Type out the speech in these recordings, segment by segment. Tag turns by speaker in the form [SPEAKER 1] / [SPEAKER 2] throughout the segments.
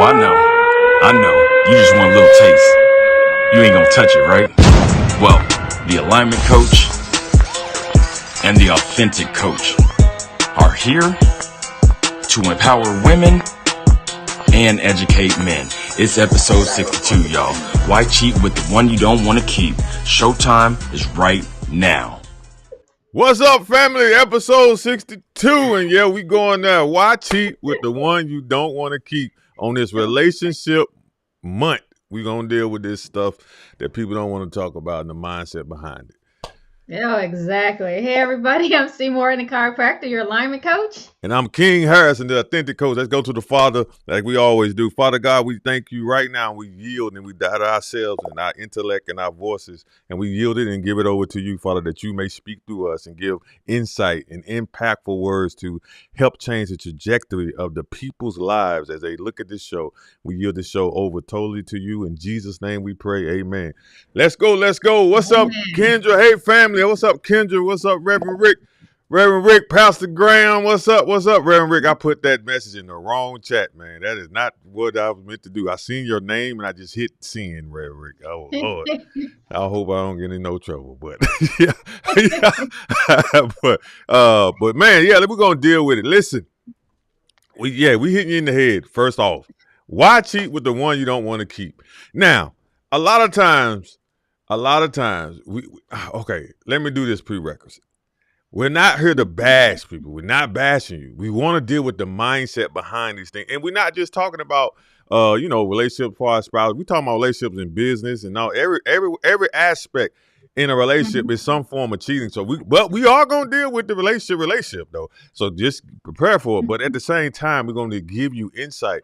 [SPEAKER 1] Oh, I know. I know. You just want a little taste. You ain't gonna touch it, right? Well, the alignment coach and the authentic coach are here to empower women and educate men. It's episode 62, y'all. Why cheat with the one you don't want to keep? Showtime is right now.
[SPEAKER 2] What's up, family? Episode 62, and yeah, we going there. Why cheat with the one you don't want to keep? On this relationship month, we gonna deal with this stuff that people don't want to talk about and the mindset behind it.
[SPEAKER 3] Yeah, exactly. Hey, everybody, I'm Seymour, the chiropractor, your alignment coach.
[SPEAKER 2] And I'm King Harrison, the authentic coach. Let's go to the Father like we always do. Father God, we thank you right now. We yield and we die to ourselves and our intellect and our voices, and we yield it and give it over to you, Father, that you may speak through us and give insight and impactful words to help change the trajectory of the people's lives as they look at this show. We yield this show over totally to you. In Jesus' name we pray, amen. Let's go, let's go. What's up, Kendra? Hey, family. What's up, Kendra? What's up, Reverend Rick? Reverend Rick, Pastor Graham, what's up? What's up, Reverend Rick? I put that message in the wrong chat, man. That is not what I was meant to do. I seen your name and I just hit send, Reverend Rick. Oh, Lord. I hope I don't get in no trouble, but yeah. but man, yeah, we're gonna deal with it. Listen, we hitting you in the head. First off, why cheat with the one you don't want to keep? Now, a lot of times, we okay. Let me do this prerequisite. We're not here to bash people. We're not bashing you. We want to deal with the mindset behind these things. And we're not just talking about, relationships for our spouse. We're talking about relationships in business and all. Every aspect in a relationship is some form of cheating. So we are going to deal with the relationship though. So just prepare for it. But at the same time, we're going to give you insight,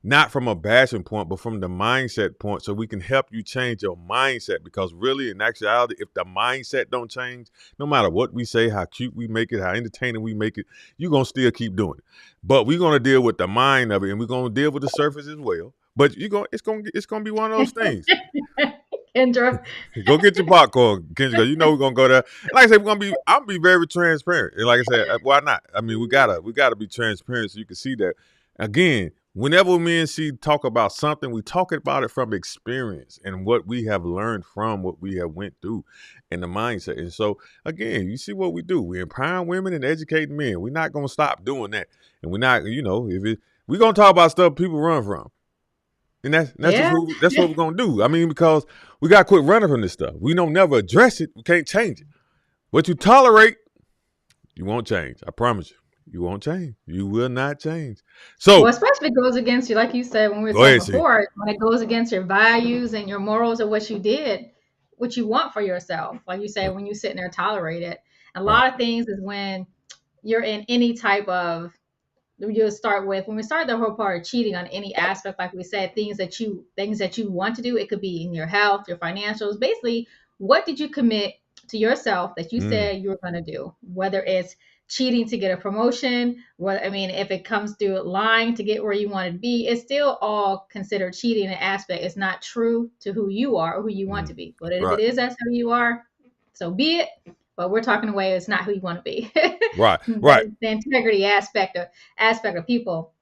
[SPEAKER 2] not from a bashing point, but from the mindset point, so we can help you change your mindset. Because really, in actuality, if the mindset don't change, no matter what we say, how cute we make it, how entertaining we make it, you're going to still keep doing it. But we're going to deal with the mind of it, and we're going to deal with the surface as well. But it's going to be one of those things.
[SPEAKER 3] Kendra.
[SPEAKER 2] Go get your popcorn, Kendra. You know we're gonna go there. Like I said, I'm be very transparent. And like I said, why not? I mean, we gotta be transparent so you can see that. Again, whenever me and she talk about something, we talk about it from experience and what we have learned from what we have went through and the mindset. And so, again, you see what we do. We're empowering women and educating men. We're not going to stop doing that. And we're not, we're going to talk about stuff people run from. And that's what we're going to do. I mean, because we got to quit running from this stuff. We don't never address it. We can't change it. What you tolerate, you won't change. I promise you. You won't change. You will not change. So,
[SPEAKER 3] well, especially goes against you, like you said when we were talking before, when it goes against your values and your morals of what you did, what you want for yourself. Like you say, when you sit there and tolerate it. A lot of things is when you're in any type of, when we start the whole part of cheating on any aspect, like we said, things that you want to do. It could be in your health, your financials. Basically, what did you commit to yourself that you said you were going to do? Whether it's cheating to get a promotion, if it comes through lying to get where you want to be, it's still all considered cheating in an aspect. It's not true to who you are or who you want to be. But if it is, that's who you are, so be it. But we're talking away, it's not who you want to be.
[SPEAKER 2] Right.
[SPEAKER 3] The integrity aspect of people.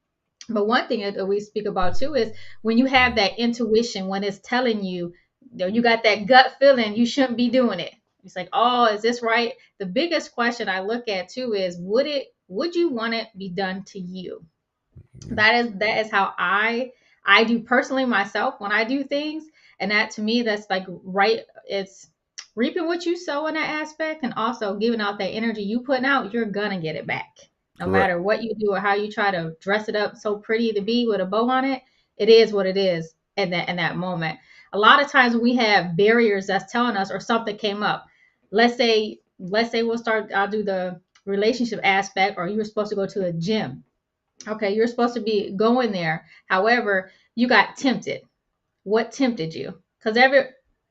[SPEAKER 3] But one thing that we speak about too is when you have that intuition, when it's telling you, you got that gut feeling, you shouldn't be doing it. It's like, oh, is this right? The biggest question I look at too is, would you want it be done to you? That is how I do personally myself when I do things. And that to me, that's like right. It's reaping what you sow in that aspect, and also giving out that energy you putting out, you're gonna get it back. No matter what you do or how you try to dress it up so pretty to be with a bow on it, it is what it is in that moment. A lot of times we have barriers that's telling us, or something came up. Let's say I'll do the relationship aspect, or you were supposed to go to a gym. Okay, you're supposed to be going there. However, you got tempted. What tempted you? Because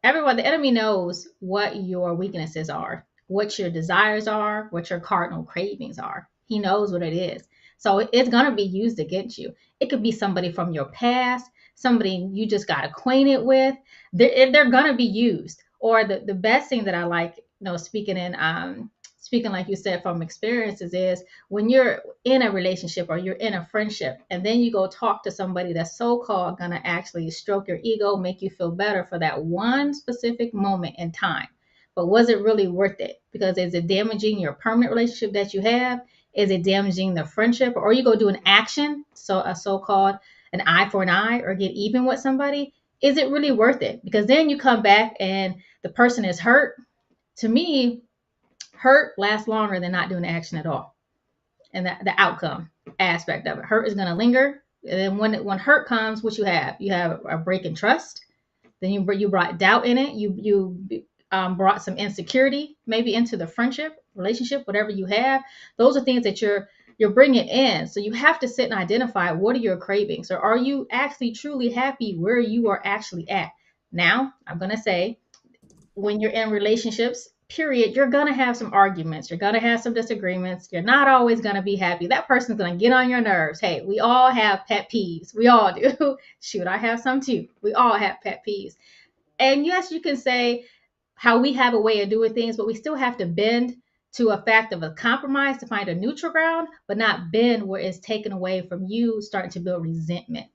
[SPEAKER 3] everyone, the enemy knows what your weaknesses are, what your desires are, what your cardinal cravings are. He knows what it is. So it's going to be used against you. It could be somebody from your past, somebody you just got acquainted with. They're going to be used. Or the best thing that I like, speaking speaking like you said from experiences, is when you're in a relationship or you're in a friendship, and then you go talk to somebody that's so-called gonna actually stroke your ego, make you feel better for that one specific moment in time. But was it really worth it? Because is it damaging your permanent relationship that you have? Is it damaging the friendship? Or you go do an action, so a so-called an eye for an eye, or get even with somebody? Is it really worth it? Because then you come back and the person is hurt. To me, hurt lasts longer than not doing the action at all. And the outcome aspect of it. Hurt is going to linger. And then when hurt comes, what you have a break in trust. Then you brought doubt in it. You brought some insecurity maybe into the friendship, relationship, whatever you have. Those are things that you're bringing in. So you have to sit and identify, what are your cravings, or are you actually truly happy where you are actually at? Now, I'm going to say, when you're in relationships, period, you're going to have some arguments. You're going to have some disagreements. You're not always going to be happy. That person's going to get on your nerves. Hey, we all have pet peeves. We all do. Shoot, I have some too. We all have pet peeves. And yes, you can say how we have a way of doing things, but we still have to bend to a fact of a compromise to find a neutral ground, but not bend where it's taken away from you starting to build resentment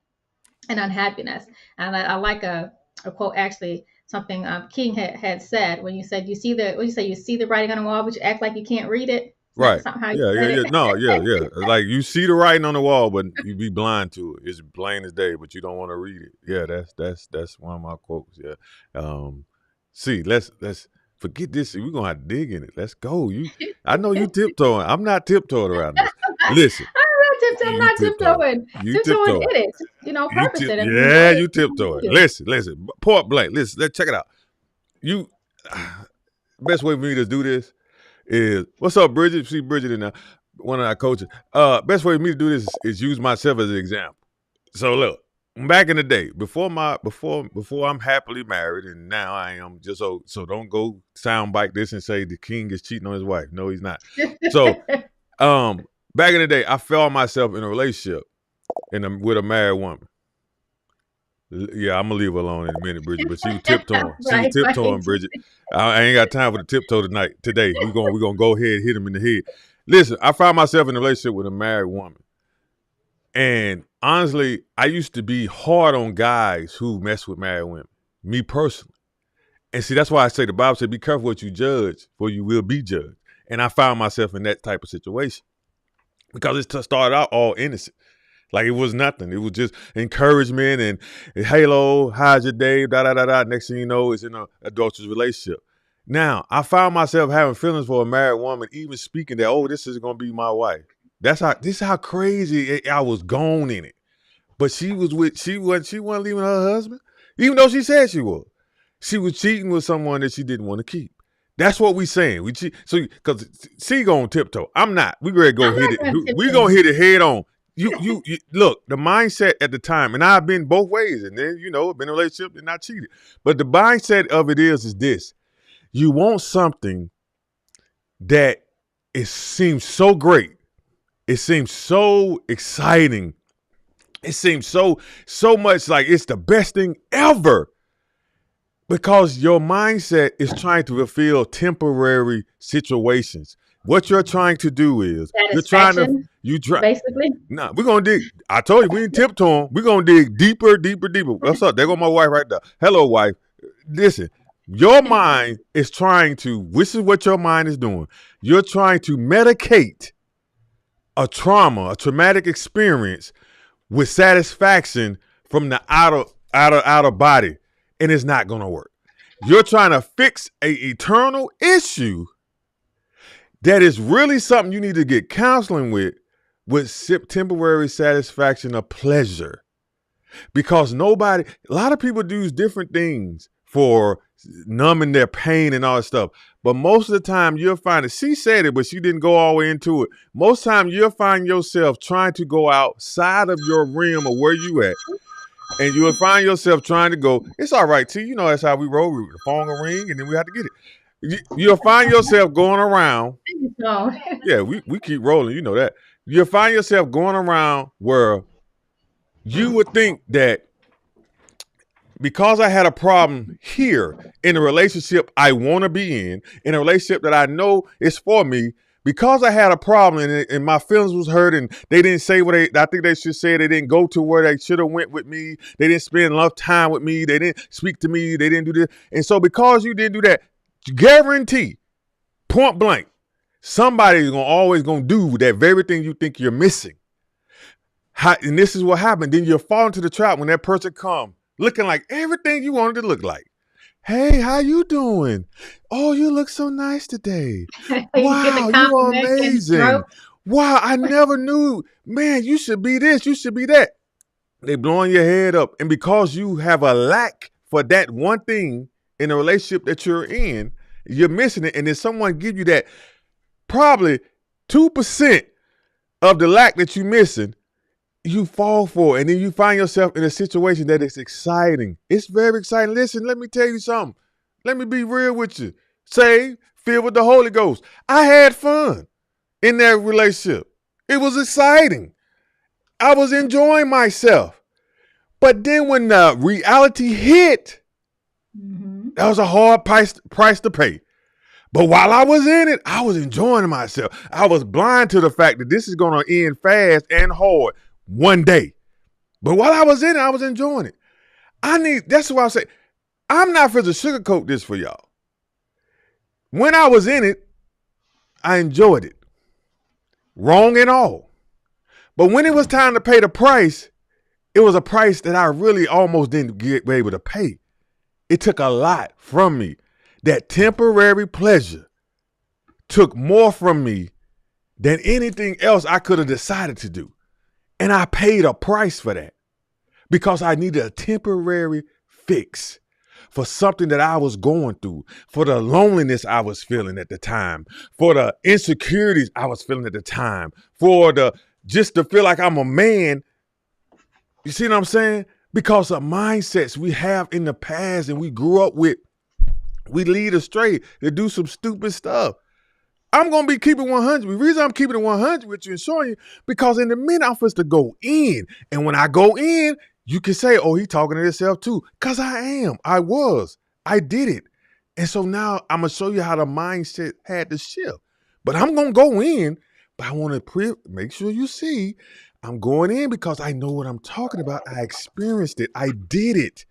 [SPEAKER 3] and unhappiness. And I like a quote, actually, something King had said, when you said, you see the writing on the wall, but you act like you can't read it.
[SPEAKER 2] Right. Yeah. No, yeah. Like, you see the writing on the wall, but you be blind to it. It's plain as day, but you don't want to read it. Yeah, that's one of my quotes. Yeah. See, let's forget this. We're gonna have to dig in it. Let's go. I know you tiptoeing. I'm not tiptoeing around this. Listen.
[SPEAKER 3] I'm not tiptoeing. Tiptoeing in it. Purpose it.
[SPEAKER 2] Yeah, you tiptoeing. Listen. Point blank. Listen, let's check it out. Best way for me to do this is, what's up, Bridget? See Bridget in there, one of our coaches. Best way for me to do this is use myself as an example. So look, back in the day, before I'm happily married, and now I am, just so don't go soundbite this and say the king is cheating on his wife. No, he's not. So back in the day, I found myself in a relationship with a married woman. Yeah, I'm gonna leave her alone in a minute, Bridget. But she was tiptoeing. Right. Bridget. I ain't got time for the tiptoe today. We're gonna go ahead and hit him in the head. Listen, I found myself in a relationship with a married woman. And honestly, I used to be hard on guys who mess with married women, me personally. And see, that's why I say the Bible said, be careful what you judge, for you will be judged. And I found myself in that type of situation because it started out all innocent. Like, it was nothing. It was just encouragement and, hello, how's your day, da-da-da-da. Next thing you know, it's in an adulterous relationship. Now, I found myself having feelings for a married woman, even speaking that, oh, this is going to be my wife. This is how crazy I was gone in it. But she wasn't leaving her husband, even though she said she was. She was cheating with someone that she didn't want to keep. That's what we saying. We cheat. So, because she going tiptoe. I'm not. We ready to go hit it. We going to hit it head on. You look, the mindset at the time, and I've been both ways, and then, been in a relationship and not cheated. But the mindset of it is this. You want something that seems so great. It seems so exciting. It seems so much like it's the best thing ever. Because your mindset is trying to fulfill temporary situations. What you're trying to do is basically. Nah, we're gonna dig. I told you we ain't tiptoeing. We're gonna dig deeper. What's up? There go my wife right there. Hello, wife. Listen, your mind is trying to. This is what your mind is doing. You're trying to medicate a traumatic experience with satisfaction from the outer body, and it's not gonna work. You're trying to fix an eternal issue that is really something you need to get counseling with temporary satisfaction or pleasure. Because a lot of people do different things for numbing their pain and all that stuff. But most of the time you'll find it, she said it, but she didn't go all the way into it. Most time you'll find yourself trying to go outside of your realm of where you at. And you'll find yourself trying to go, it's all right, T. That's how we roll. The phone will ring and then we have to get it. You'll find yourself going around. Yeah, we keep rolling. You know that. You'll find yourself going around where you would think that because I had a problem here in a relationship I want to be in a relationship that I know is for me, because I had a problem and my feelings was hurt and they didn't say what I think they should say. They didn't go to where they should have went with me. They didn't spend enough time with me. They didn't speak to me. They didn't do this. And so because you didn't do that, guarantee, point blank, somebody's always gonna do that very thing you think you're missing. And this is what happened. Then you'll fall into the trap when that person comes looking like everything you wanted to look like. Hey, how you doing? Oh, you look so nice today. Wow, you are amazing. Wow, I never knew. Man, you should be this, you should be that. They blowing your head up. And because you have a lack for that one thing in a relationship that you're in, you're missing it. And then someone give you that probably 2% of the lack that you're missing, you fall for it, and then you find yourself in a situation that is exciting. It's very exciting. Listen, let me tell you something. Let me be real with you. Saved, filled with the Holy Ghost. I had fun in that relationship. It was exciting. I was enjoying myself. But then when the reality hit, that was a hard price to pay. But while I was in it, I was enjoying myself. I was blind to the fact that this is going to end fast and hard one day. But while I was in it, I was enjoying it. That's why I say, I'm not for to sugarcoat this for y'all. When I was in it, I enjoyed it. Wrong and all. But when it was time to pay the price, it was a price that I really almost didn't get able to pay. It took a lot from me. That temporary pleasure took more from me than anything else I could have decided to do. And I paid a price for that because I needed a temporary fix for something that I was going through, for the loneliness I was feeling at the time, for the insecurities I was feeling at the time, for just to feel like I'm a man. You see what I'm saying? Because of mindsets we have in the past and we grew up with, we lead astray to do some stupid stuff. I'm going to be keeping 100. The reason I'm keeping it 100 with you and showing you, because in the minute I'm supposed to go in, and when I go in, you can say, oh, he talking to himself too. Because I am. I did it. And so now I'm going to show you how the mindset had to shift. But I'm going to go in, but I want to make sure you see I'm going in because I know what I'm talking about. I experienced it. I did it.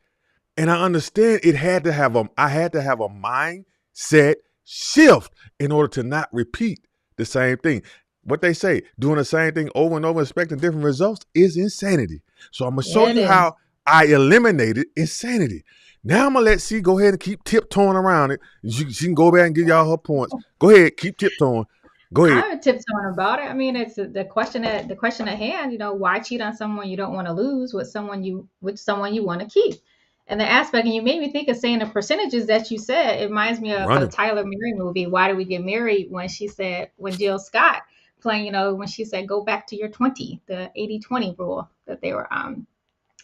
[SPEAKER 2] And I understand I had to have a mindset shift in order to not repeat the same thing. What they say, doing the same thing over and over, expecting different results is insanity. So I'm going to show you how I eliminated insanity. Now I'm going to let C go ahead and keep tiptoeing around it. She can go back and give y'all her points. Go ahead, keep tiptoeing. Go ahead.
[SPEAKER 3] I'm tiptoeing about it. I mean, it's the question at hand. Why cheat on someone you don't want to lose with someone you want to keep? And the aspect, and you made me think of saying the percentages that you said. It reminds me of the Tyler Perry movie, Why Do We Get Married? When Jill Scott playing, when she said, go back to your 20, the 80-20 rule that they were I'm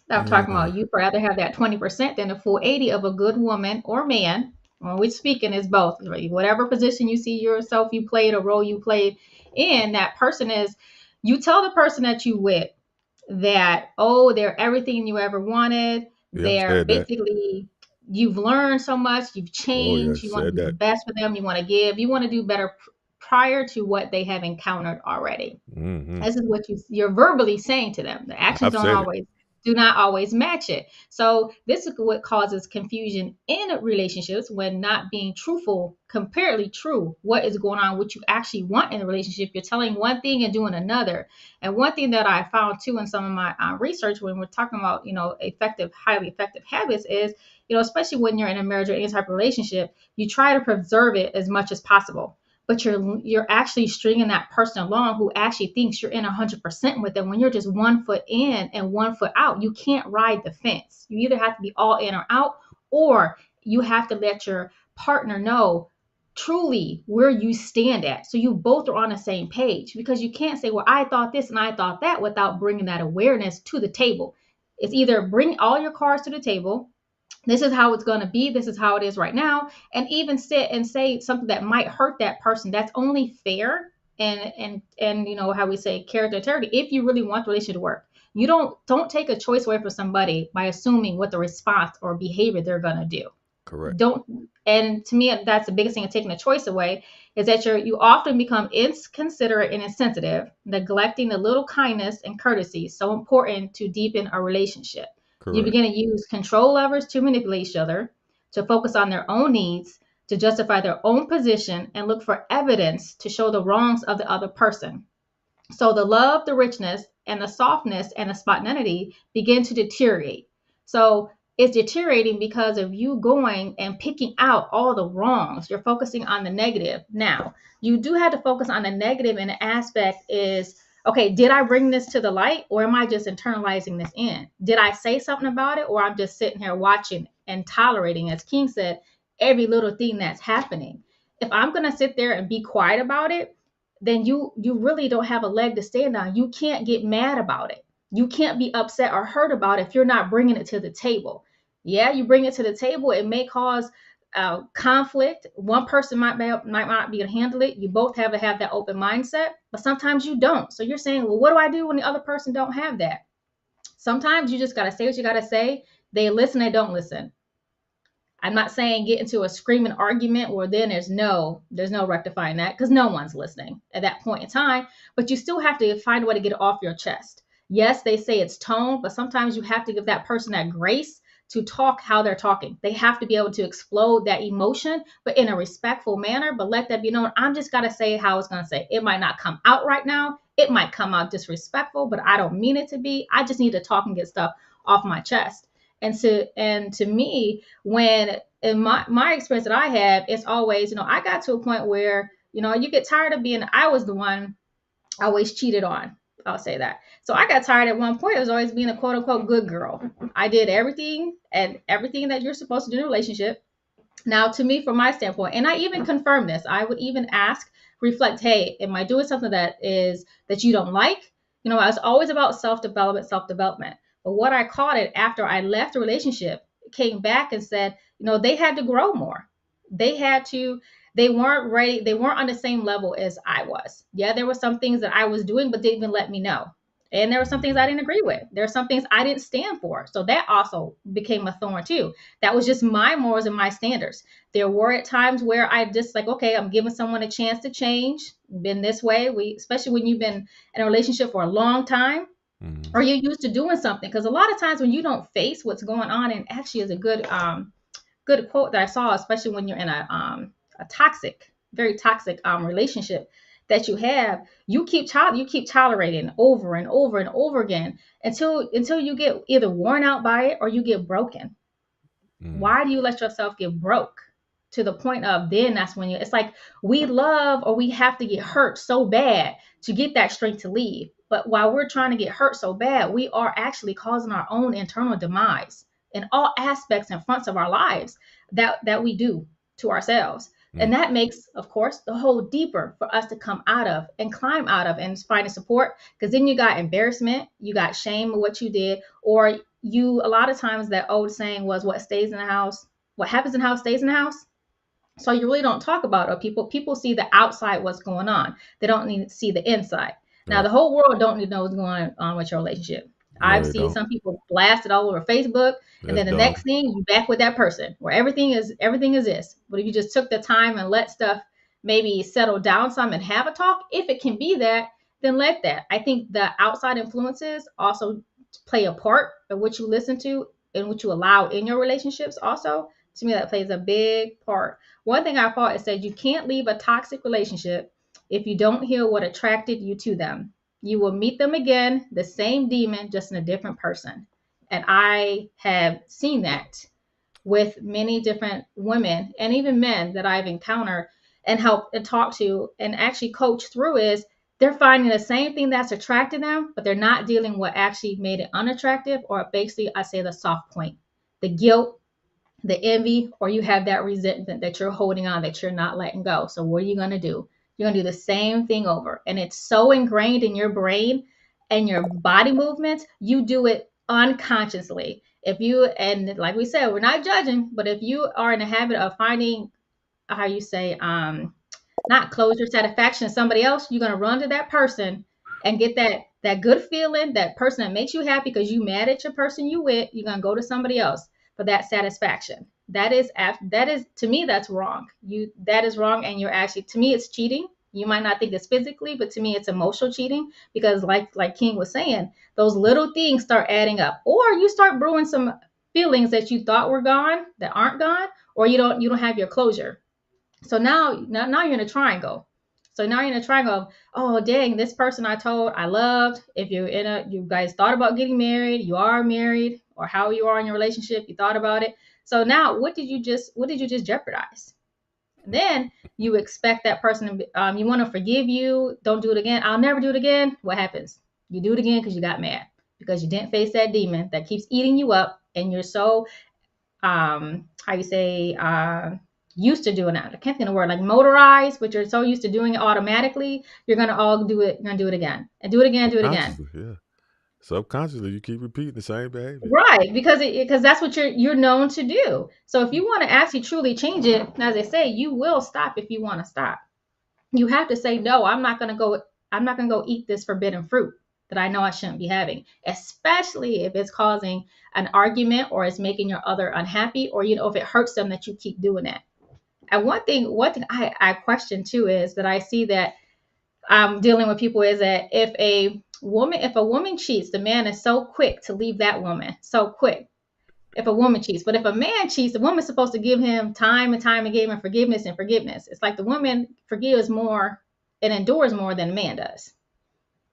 [SPEAKER 3] talking about. You'd rather have that 20% than the full 80 of a good woman or man. When we're speaking, is both. Whatever position you see yourself you played, a role you played in, that person is, you tell the person that you with that, oh, they're everything you ever wanted. They're basically, you've learned so much, you've changed, you want to do the best for them, you want to give, you want to do better prior to what they have encountered already. Mm-hmm. This is what you're verbally saying to them. The actions do not always match it. So this is what causes confusion in relationships when not being truthful, comparatively true, what is going on, what you actually want in a relationship. You're telling one thing and doing another. And one thing that I found too in some of my research when we're talking about, highly effective habits is, especially when you're in a marriage or any type of relationship, you try to preserve it as much as possible. But you're actually stringing that person along who actually thinks you're in 100% with them when you're just 1 foot in and 1 foot out. You can't ride the fence. You either have to be all in or out, or you have to let your partner know truly where you stand at. So you both are on the same page, because you can't say, well, I thought this and I thought that, without bringing that awareness to the table. It's either bring all your cards to the table. This is how it's going to be. This is how it is right now. And even sit and say something that might hurt that person. That's only fair and how we say character integrity if you really want the relationship to work. You don't take a choice away from somebody by assuming what the response or behavior they're gonna do.
[SPEAKER 2] Correct.
[SPEAKER 3] Don't And to me, that's the biggest thing of taking a choice away, is that you often become inconsiderate and insensitive, neglecting the little kindness and courtesy so important to deepen a relationship. You
[SPEAKER 2] Correct.
[SPEAKER 3] begin to use control levers to manipulate each other, to focus on their own needs, to justify their own position, and look for evidence to show the wrongs of the other person. So the love, the richness, and the softness and the spontaneity begin to deteriorate. So it's deteriorating because of you going and picking out all the wrongs. You're focusing on the negative. Now, you do have to focus on the negative, and the aspect is, okay, did I bring this to the light, or am I just internalizing this in? Did I say something about it, or I'm just sitting here watching and tolerating, as King said, every little thing that's happening? If I'm going to sit there and be quiet about it, then you really don't have a leg to stand on. You can't get mad about it. You can't be upset or hurt about it if you're not bringing it to the table. Yeah, you bring it to the table, it may cause conflict. One person might not be able to handle it. You both have to have that open mindset, but sometimes you don't. So you're saying, well, what do I do when the other person don't have that? Sometimes you just got to say what you got to say. They listen, they don't listen. I'm not saying get into a screaming argument where then there's no rectifying that, because no one's listening at that point in time, but you still have to find a way to get it off your chest. Yes, they say it's tone, but sometimes you have to give that person that grace to talk how they're talking. They have to be able to explode that emotion, but in a respectful manner, but let that be known. I'm just got to say how it's going to say. It might not come out right now. It might come out disrespectful, but I don't mean it to be. I just need to talk and get stuff off my chest. And to me, when in my experience that I have, it's always, I got to a point where, you get tired of being, I was the one always cheated on. I'll say that. So I got tired at one point. It was always being a quote unquote good girl. I did everything that you're supposed to do in a relationship. Now, to me, from my standpoint, and I even confirm this, I would even ask, reflect, hey, am I doing something that you don't like? I was always about self development. But what I caught it after I left the relationship, came back and said, they had to grow more. They had to, they weren't ready, they weren't on the same level as I was. Yeah, there were some things that I was doing, but they didn't even let me know. And there were some things I didn't agree with. There are some things I didn't stand for. So that also became a thorn too. That was just my morals and my standards. There were at times where I just like, okay, I'm giving someone a chance to change. Been this way. Especially when you've been in a relationship for a long time, or you're used to doing something. Because a lot of times when you don't face what's going on, and actually is a good quote that I saw, especially when you're in a toxic, very toxic relationship that you keep tolerating over and over and over again until you get either worn out by it or you get broken. Why do you let yourself get broke to the point of, then that's when it's like we love, or we have to get hurt so bad to get that strength to leave. But while we're trying to get hurt so bad, we are actually causing our own internal demise in all aspects and fronts of our lives that we do to ourselves. And that makes, of course, the hole deeper for us to come out of and climb out of and find support. Because then you got embarrassment, you got shame of what you did, or a lot of times that old saying was, what stays in the house, what happens in the house stays in the house. So you really don't talk about it. People see the outside, what's going on. They don't need to see the inside. Now, the whole world don't need to know what's going on with your relationship. I've seen some people blast it all over Facebook, and then the next thing you back with that person where everything is this. But if you just took the time and let stuff maybe settle down some and have a talk, if it can be that, then let that. I think the outside influences also play a part of what you listen to and what you allow in your relationships. Also, to me, that plays a big part. One thing I thought, it said you can't leave a toxic relationship if you don't heal what attracted you to them. You will meet them again, the same demon, just in a different person. And I have seen that with many different women and even men that I've encountered and helped and talked to and actually coached through, is they're finding the same thing that's attracted them, but they're not dealing with what actually made it unattractive, or basically I say the soft point, the guilt, the envy, or you have that resentment that you're holding on, that you're not letting go. So what are you going to do? You're going to do the same thing over. And it's so ingrained in your brain and your body movements, you do it unconsciously. And like we said, we're not judging, but if you are in the habit of finding, not closure, satisfaction in somebody else, you're going to run to that person and get that good feeling, that person that makes you happy because you mad at your person you with, you're gonna go to somebody else for that satisfaction. That is to me, that's wrong. That is wrong, and you're actually, to me, it's cheating. You might not think it's physically, but to me, it's emotional cheating because, like King was saying, those little things start adding up, or you start brewing some feelings that you thought were gone that aren't gone, or you don't have your closure. So now you're in a triangle. So now you're in a triangle of, oh dang, this person I told I loved. If you guys thought about getting married, you are married, or how you are in your relationship, you thought about it. So now what did you just jeopardize? Then you expect that person to you want to forgive you, don't do it again. I'll never do it again. What happens? You do it again because you got mad, because you didn't face that demon that keeps eating you up, and you're so how you say used to doing that. I can't think of the word, like motorized, but you're so used to doing it automatically, you're gonna all do it. You're gonna do it again and do it again, do it again.
[SPEAKER 2] Subconsciously, yeah. Subconsciously, you keep repeating the same behavior.
[SPEAKER 3] Right, because that's what you're known to do. So if you want to actually truly change it, as I say, you will stop if you want to stop. You have to say no. I'm not gonna go eat this forbidden fruit that I know I shouldn't be having, especially if it's causing an argument or it's making your other unhappy, or if it hurts them that you keep doing that. And one thing I question too is that I see that I'm dealing with people is that if a woman cheats, the man is so quick to leave that woman, so quick. If a woman cheats, but if a man cheats, the woman's supposed to give him time and time again and forgiveness and forgiveness. It's like the woman forgives more and endures more than a man does.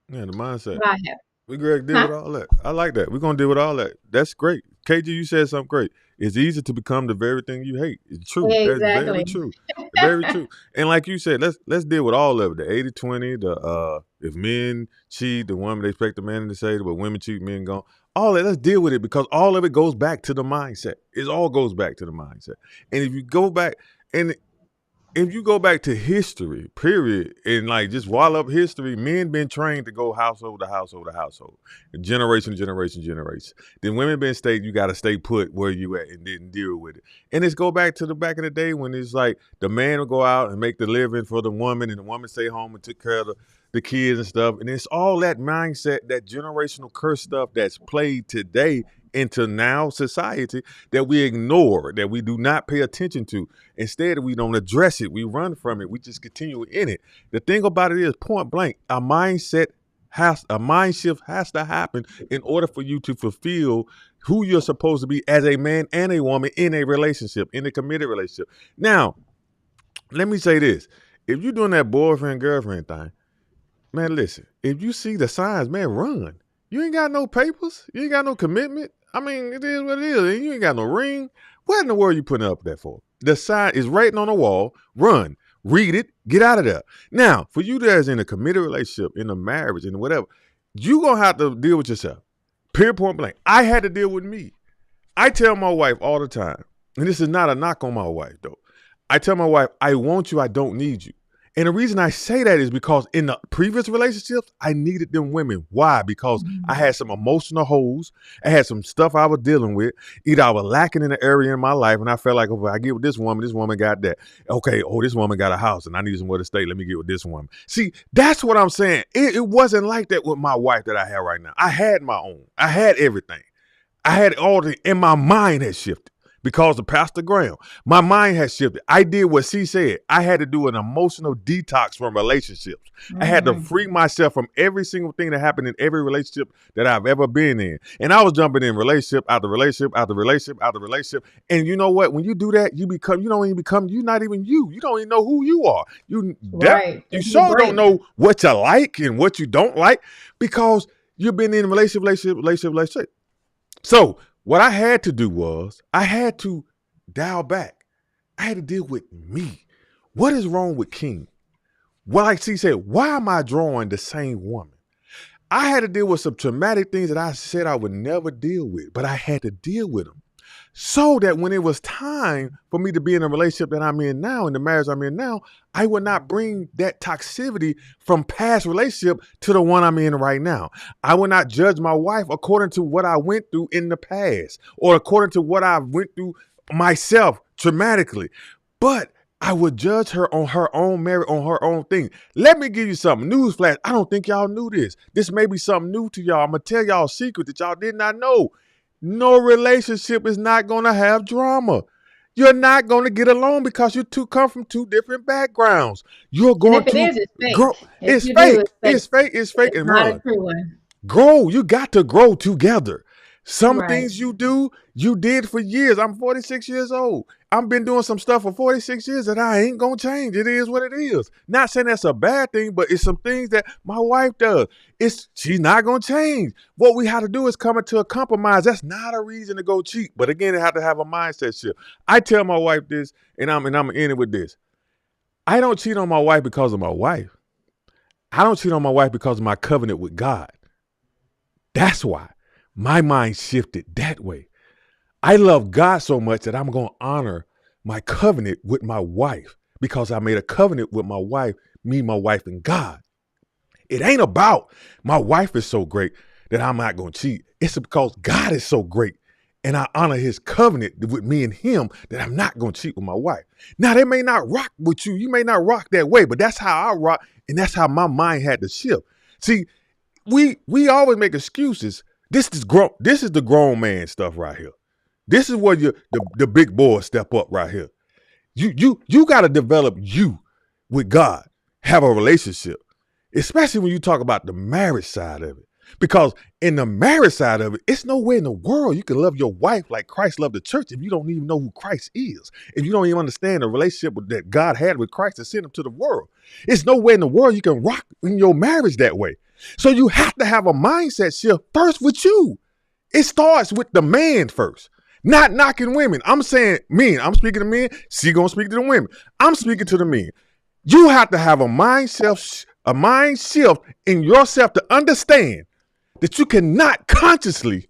[SPEAKER 2] Yeah, the mindset.
[SPEAKER 3] What I have.
[SPEAKER 2] We Greg deal
[SPEAKER 3] Huh?
[SPEAKER 2] with all that. I like that. We're gonna deal with all that. That's great. KG, you said something great. It's easy to become the very thing you hate. It's true. That's very
[SPEAKER 3] Exactly.
[SPEAKER 2] true. Very true. And like you said, let's deal with all of it. The 80-20, the if men cheat, the woman they expect the man to say, but women cheat, men gone. All that, let's deal with it, because all of it goes back to the mindset. It all goes back to the mindset. And if you go back to history, period, and like just wall up history, men been trained to go household to household to household, generation to generation to generation. Then women been stayed, you got to stay put where you at and didn't deal with it. And it's go back to the back in the day when it's like the man would go out and make the living for the woman, and the woman stay home and took care of the kids and stuff. And it's all that mindset, that generational curse stuff that's played today into now society that we ignore, that we do not pay attention to. Instead, we don't address it. We run from it. We just continue in it. The thing about it is, point blank, a mind shift has to happen in order for you to fulfill who you're supposed to be as a man and a woman in a relationship, in a committed relationship. Now, let me say this. If you're doing that boyfriend-girlfriend thing, man, listen, if you see the signs, man, run. You ain't got no papers. You ain't got no commitment. I mean, it is what it is. And you ain't got no ring. What in the world are you putting up that for? The sign is writing on the wall. Run. Read it. Get out of there. Now, for you that's in a committed relationship, in a marriage, and whatever, you going to have to deal with yourself. Period, point blank. I had to deal with me. I tell my wife all the time, and this is not a knock on my wife, though. I tell my wife, I want you, I don't need you. And the reason I say that is because in the previous relationships, I needed them women. Why? Because I had some emotional holes. I had some stuff I was dealing with. Either I was lacking in an area in my life, and I felt like, if I get with this woman got that. Okay, this woman got a house, and I need somewhere to stay. Let me get with this woman. See, that's what I'm saying. It wasn't like that with my wife that I have right now. I had my own. I had everything. I had and my mind had shifted. Because of Pastor Graham, my mind has shifted. I did what she said. I had to do an emotional detox from relationships. I had to free myself from every single thing that happened in every relationship that I've ever been in. And I was jumping in relationship after relationship after relationship after relationship. And you know what? When you do that, you're not even you. You don't even know who you are. You sure don't know what you like and what you don't like, because you've been in relationship. So what I had to do was I had to dial back. I had to deal with me. What is wrong with King? Well, like she said, why am I drawing the same woman? I had to deal with some traumatic things that I said I would never deal with, but I had to deal with them. So that when it was time for me to be in a relationship that I'm in now, in the marriage I'm in now, I would not bring that toxicity from past relationship to the one I'm in right now. I would not judge my wife according to what I went through in the past, or according to what I went through myself traumatically. But I would judge her on her own merit, on her own thing. Let me give you something. Newsflash. I don't think y'all knew this. This may be something new to y'all. I'm going to tell y'all a secret that y'all did not know. No relationship is not going to have drama. You're not going to get along because you two come from two different backgrounds. You're
[SPEAKER 3] And
[SPEAKER 2] going
[SPEAKER 3] if it
[SPEAKER 2] to
[SPEAKER 3] is, it's
[SPEAKER 2] grow.
[SPEAKER 3] fake. If
[SPEAKER 2] It's
[SPEAKER 3] you do,
[SPEAKER 2] fake.
[SPEAKER 3] it's fake.
[SPEAKER 2] It's fake. It's fake.
[SPEAKER 3] It's
[SPEAKER 2] And
[SPEAKER 3] not a
[SPEAKER 2] run.
[SPEAKER 3] true one.
[SPEAKER 2] Grow. You got to grow together. Some
[SPEAKER 3] Right.
[SPEAKER 2] things you do, you did for years. I'm 46 years old. I've been doing some stuff for 46 years that I ain't going to change. It is what it is. Not saying that's a bad thing, but it's some things that my wife does. She's not going to change. What we have to do is come into a compromise. That's not a reason to go cheat. But again, it have to have a mindset shift. I tell my wife this, and I'm going to end it with this. I don't cheat on my wife because of my wife. I don't cheat on my wife because of my covenant with God. That's why. My mind shifted that way. I love God so much that I'm going to honor my covenant with my wife because I made a covenant with my wife, me, my wife, and God. It ain't about my wife is so great that I'm not going to cheat. It's because God is so great and I honor his covenant with me and him that I'm not going to cheat with my wife. Now, they may not rock with you. You may not rock that way, but that's how I rock, and that's how my mind had to shift. See, we always make excuses. This is the grown man stuff right here. This is where the big boys step up right here. You got to develop you with God, have a relationship, especially when you talk about the marriage side of it. Because in the marriage side of it, it's nowhere in the world you can love your wife like Christ loved the church if you don't even know who Christ is. If you don't even understand the relationship that God had with Christ to send him to the world. It's nowhere in the world you can rock in your marriage that way. So you have to have a mindset shift first with you. It starts with the man first. Not knocking women. I'm saying men. I'm speaking to men. She gonna speak to the women. I'm speaking to the men. You have to have a mind shift in yourself to understand that you cannot consciously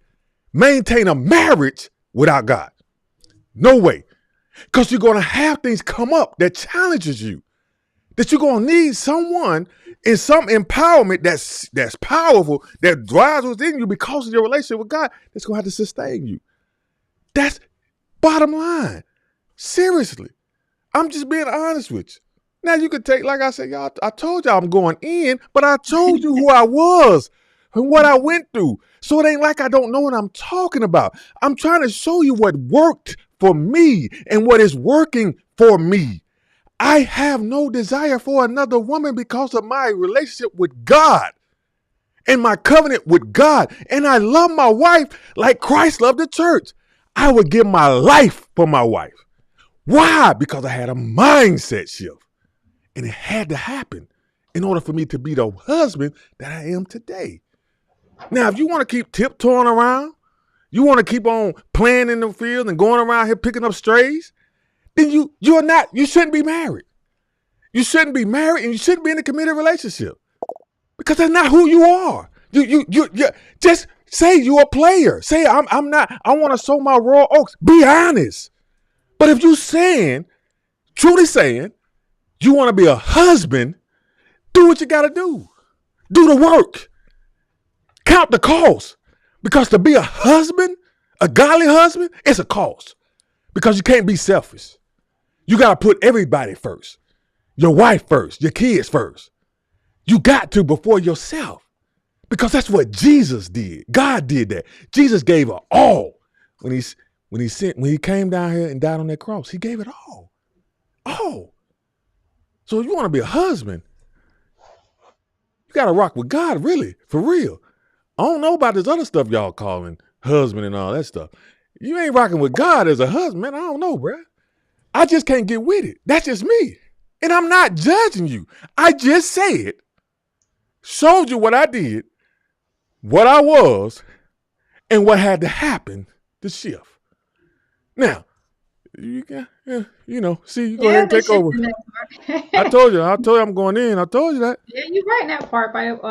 [SPEAKER 2] maintain a marriage without God. No way. Because you're gonna have things come up that challenges you. That you're gonna need someone in some empowerment that's powerful, that drives within you because of your relationship with God, that's gonna have to sustain you. That's bottom line. Seriously. I'm just being honest with you. Now you could take, like I said, y'all, I told y'all I'm going in, but I told you who I was and what I went through. So it ain't like I don't know what I'm talking about. I'm trying to show you what worked for me and what is working for me. I have no desire for another woman because of my relationship with God and my covenant with God. And I love my wife like Christ loved the church. I would give my life for my wife. Why? Because I had a mindset shift. And it had to happen in order for me to be the husband that I am today. Now, if you want to keep tiptoeing around, you want to keep on playing in the field and going around here picking up strays, then you shouldn't be married. You shouldn't be married and you shouldn't be in a committed relationship. Because that's not who you are. You just say you're a player. Say I'm not, I want to sow my raw oats. Be honest. But if you truly saying, you want to be a husband, do what you got to do. Do the work. Count the cost. Because to be a husband, a godly husband, it's a cost. Because you can't be selfish. You got to put everybody first. Your wife first. Your kids first. You got to before yourself. Because that's what Jesus did. God did that. Jesus gave it all. When he came down here and died on that cross, he gave it all. All. So if you want to be a husband, you got to rock with God, really, for real. I don't know about this other stuff y'all calling husband and all that stuff. You ain't rocking with God as a husband, man. I don't know, bruh. I just can't get with it. That's just me. And I'm not judging you. I just said, showed you what I did, what I was, and what had to happen to shift. Now, see, you go ahead and take over. I told you I'm going in. I told you that.
[SPEAKER 3] Yeah, you're right in that part. But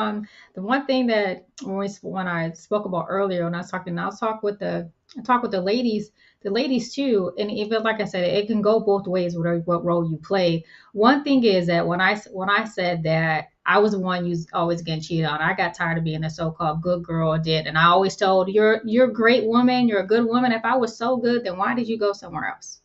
[SPEAKER 3] the one thing that when I spoke about earlier, when I was talking, I talk with the ladies too. And even like I said, it can go both ways, whatever what role you play. One thing is that when I said that I was the one you always getting cheated on, I got tired of being a so-called good girl or did, and I always told you're a great woman, you're a good woman. If I was so good, then why did you go somewhere else?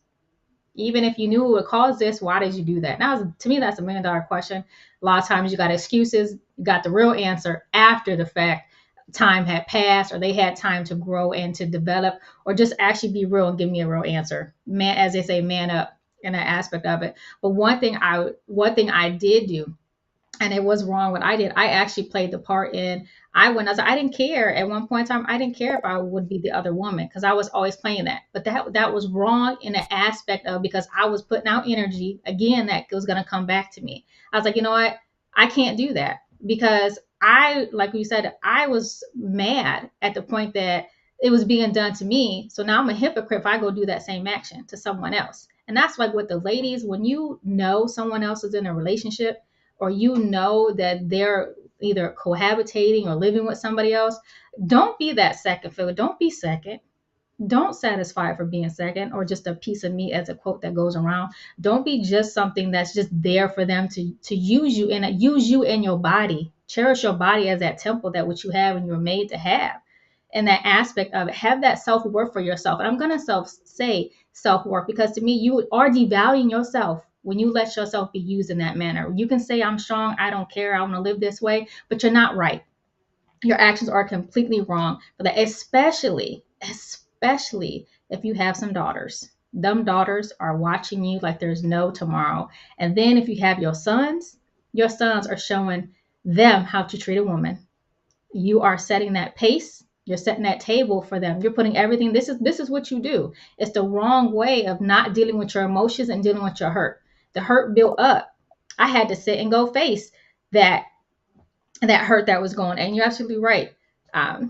[SPEAKER 3] Even if you knew it would cause this, why did you do that? Now, to me, that's $1 million question. A lot of times you got excuses, you got the real answer after the fact. Time had passed, or they had time to grow and to develop, or just actually be real and give me a real answer. Man, as they say, man up in that aspect of it. But one thing I did do, and it was wrong what I did. I actually played the part in I didn't care at one point in time. I didn't care if I would be the other woman because I was always playing that. But that was wrong in the aspect of because I was putting out energy again that was going to come back to me. I was like, you know what? I can't do that because like you said, I was mad at the point that it was being done to me. So now I'm a hypocrite if I go do that same action to someone else. And that's like with the ladies, when you know someone else is in a relationship or you know that they're either cohabitating or living with somebody else, don't be that second filler. Don't be second. Don't satisfy for being second or just a piece of meat, as a quote that goes around. Don't be just something that's just there for them to use you and use you in your body. Cherish your body as that temple that which you have and you're made to have. And that aspect of it, have that self-worth for yourself. And I'm gonna say self-worth because to me, you are devaluing yourself when you let yourself be used in that manner. You can say I'm strong, I don't care, I want to live this way, but you're not right. Your actions are completely wrong. But especially if you have some daughters. Them daughters are watching you like there's no tomorrow. And then if you have your sons are showing them how to treat a woman. You are setting that pace. You're setting that table for them. You're putting everything. This is what you do. It's the wrong way of not dealing with your emotions and dealing with your hurt. The hurt built up. I had to sit and go face that hurt that was going. And you're absolutely right,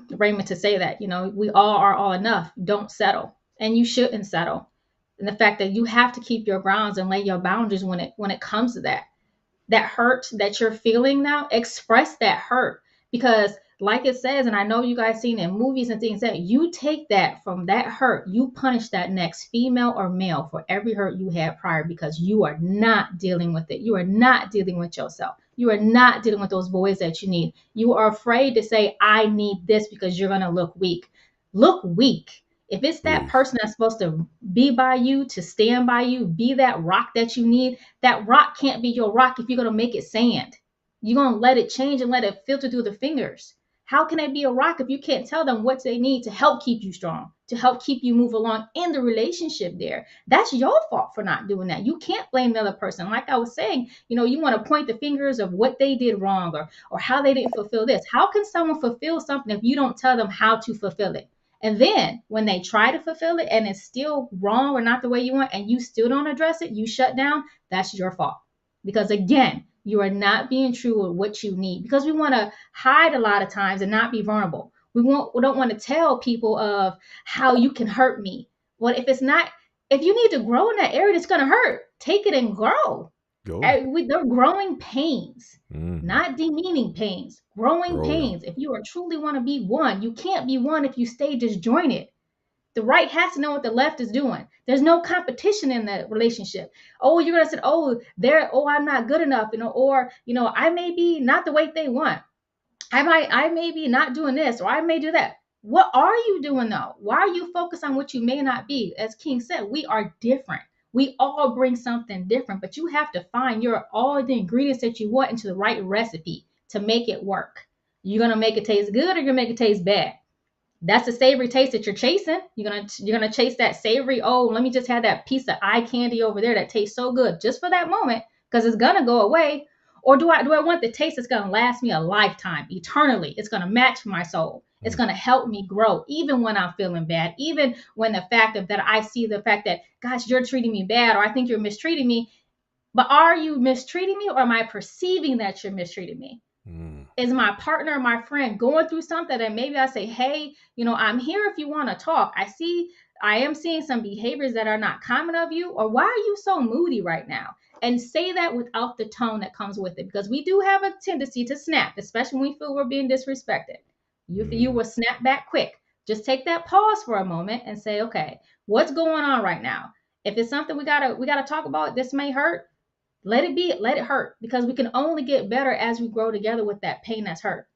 [SPEAKER 3] Raymond, to say that, we all are all enough. Don't settle, and you shouldn't settle. And the fact that you have to keep your grounds and lay your boundaries when it comes to that hurt that you're feeling now, express that hurt because like it says, and I know you guys seen it in movies and things, that you take that from that hurt, you punish that next female or male for every hurt you had prior because you are not dealing with it. You are not dealing with yourself. You are not dealing with those boys that you need. You are afraid to say, I need this because you're going to look weak. Look weak. If it's that person that's supposed to be by you, to stand by you, be that rock that you need, that rock can't be your rock if you're going to make it sand. You're going to let it change and let it filter through the fingers. How can it be a rock if you can't tell them what they need to help keep you strong, to help keep you move along in the relationship there? That's your fault for not doing that. You can't blame the other person. Like I was saying, you want to point the fingers of what they did wrong or how they didn't fulfill this. How can someone fulfill something if you don't tell them how to fulfill it? And then when they try to fulfill it and it's still wrong or not the way you want and you still don't address it, you shut down, that's your fault. Because again, you are not being true with what you need because we want to hide a lot of times and not be vulnerable. We don't want to tell people of how you can hurt me. Well, if you need to grow in that area that's going to hurt, take it and grow. They're growing pains, not demeaning pains, growing pains. If you are truly want to be one, you can't be one if you stay disjointed. The right has to know what the left is doing. There's no competition in the relationship. Oh, you're going to say, I'm not good enough, or, I may be not the way they want. I may be not doing this, or I may do that. What are you doing though? Why are you focused on what you may not be? As King said, we are different. We all bring something different, but you have to find all the ingredients that you want into the right recipe to make it work. You're going to make it taste good or you're going to make it taste bad. That's the savory taste that you're chasing. You're gonna chase that savory. Oh, let me just have that piece of eye candy over there that tastes so good just for that moment because it's gonna go away. Or do I want the taste that's gonna last me a lifetime, eternally? It's gonna match my soul. It's gonna help me grow, even when I'm feeling bad, even when that I see the fact that, gosh, you're treating me bad, or I think you're mistreating me. But are you mistreating me, or am I perceiving that you're mistreating me? Is my partner or my friend going through something and maybe I say, hey, I'm here if you want to talk. I am seeing some behaviors that are not common of you, or why are you so moody right now? And say that without the tone that comes with it, because we do have a tendency to snap, especially when we feel we're being disrespected. You will snap back quick. Just take that pause for a moment and say, okay, what's going on right now? If it's something we gotta talk about, this may hurt. Let it hurt, because we can only get better as we grow together with that pain that's hurt.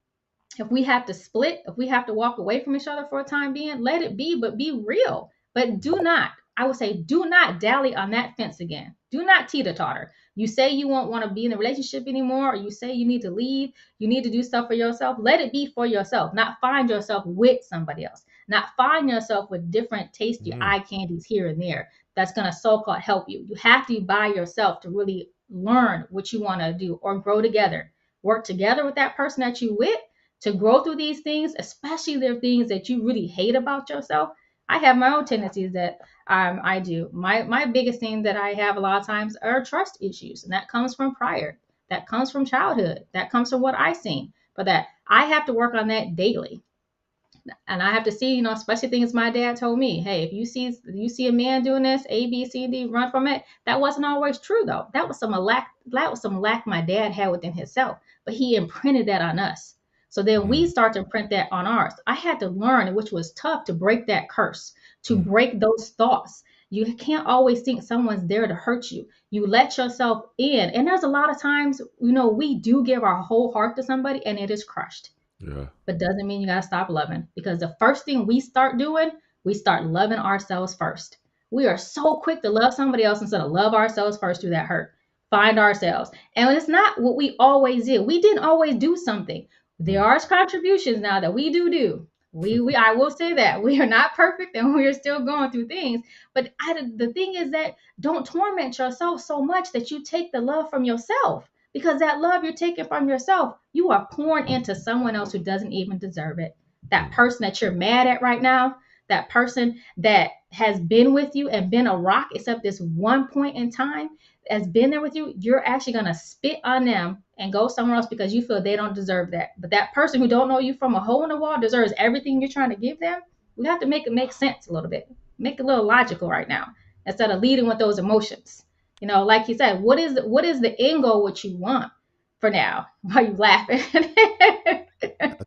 [SPEAKER 3] If we have to split, if we have to walk away from each other for a time being, let it be, but be real. But do not, I would say do not dally on that fence again. Do not teeter-totter. You say you won't want to be in a relationship anymore, or you say you need to leave, you need to do stuff for yourself. Let it be for yourself, not find yourself with somebody else, not find yourself with different tasty eye candies here and there that's going to so-called help you. You have to be by yourself to really learn what you want to do or grow together. Work together with that person that you with to grow through these things, especially the things that you really hate about yourself. I have my own tendencies that I do. My biggest thing that I have a lot of times are trust issues, and that comes from prior, that comes from childhood, that comes from what I seen. But that I have to work on that daily, and I have to see, especially things my dad told me. Hey, if you see a man doing this, A, B, C, D, run from it. That wasn't always true though. That was some lack. That was some lack my dad had within himself, but he imprinted that on us. So then we start to print that on ours. I had to learn, which was tough, to break that curse, to break those thoughts. You can't always think someone's there to hurt you. You let yourself in. And there's a lot of times, we do give our whole heart to somebody and it is crushed.
[SPEAKER 2] Yeah.
[SPEAKER 3] But doesn't mean you got to stop loving, because the first thing we start doing, we start loving ourselves first. We are so quick to love somebody else instead of love ourselves first through that hurt. Find ourselves. And it's not what we always did. We didn't always do something. There are contributions now that we do. I will say that we are not perfect and we are still going through things. But the thing is that don't torment yourself so much that you take the love from yourself, because that love you're taking from yourself, you are pouring into someone else who doesn't even deserve it. That person that you're mad at right now, that person that has been with you and been a rock except this one point in time, has been there with you, you're actually going to spit on them and go somewhere else because you feel they don't deserve that. But that person who don't know you from a hole in the wall deserves everything you're trying to give them. We have to make it make sense a little bit. Make it a little logical right now instead of leading with those emotions. Like you said, what is the end goal, what you want for now? Why are you laughing?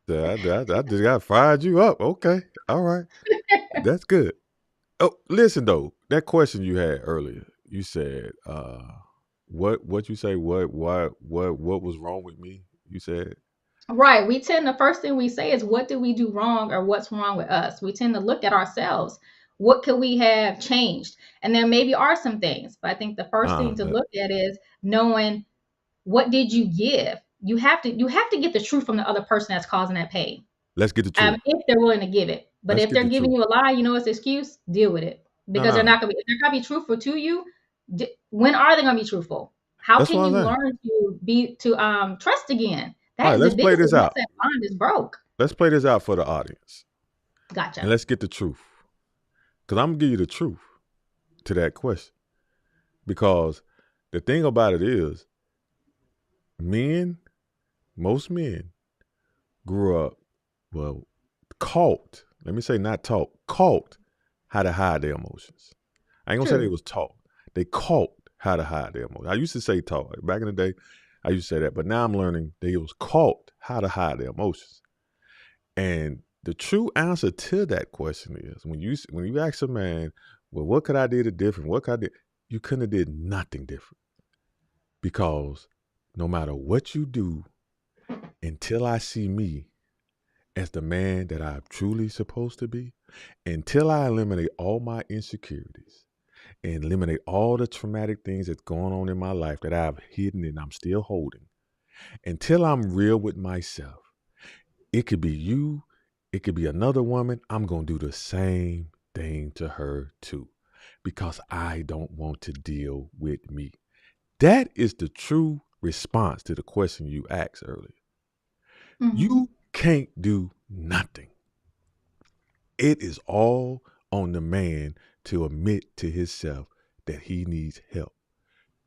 [SPEAKER 2] I just got fired you up. Okay. All right. That's good. Oh, listen though, that question you had earlier, you said, what you say, what was wrong with me? You said,
[SPEAKER 3] right. The first thing we say is, what did we do wrong, or what's wrong with us? We tend to look at ourselves. What could we have changed? And there maybe are some things, but I think the first thing to look at is knowing, what did you give? You have to get the truth from the other person that's causing that pain.
[SPEAKER 2] Let's get the truth.
[SPEAKER 3] If they're willing to give it. But if they're giving you a lie, it's an excuse, deal with it. Because they're not going to be truthful to you. When are they going to be truthful? How can you learn to trust again?
[SPEAKER 2] All right, let's play this out.
[SPEAKER 3] That bond is broke.
[SPEAKER 2] Let's play this out for the audience.
[SPEAKER 3] Gotcha.
[SPEAKER 2] And let's get the truth. Because I'm going to give you the truth to that question. Because the thing about it is, most men grew up, caught, let me say not taught, caught how to hide their emotions. I ain't going to say they was taught. They caught how to hide their emotions. I used to say taught. Back in the day, I used to say that. But now I'm learning they was caught how to hide their emotions. And the true answer to that question is, when you ask a man, well, what could I do different? What could I do? You couldn't have did nothing different. Because no matter what you do, until I see me as the man that I'm truly supposed to be, until I eliminate all my insecurities and eliminate all the traumatic things that's going on in my life that I've hidden and I'm still holding, until I'm real with myself, it could be you, it could be another woman, I'm going to do the same thing to her too, because I don't want to deal with me. That is the true response to the question you asked earlier. Mm-hmm. You can't do nothing. It is all on the man to admit to himself that he needs help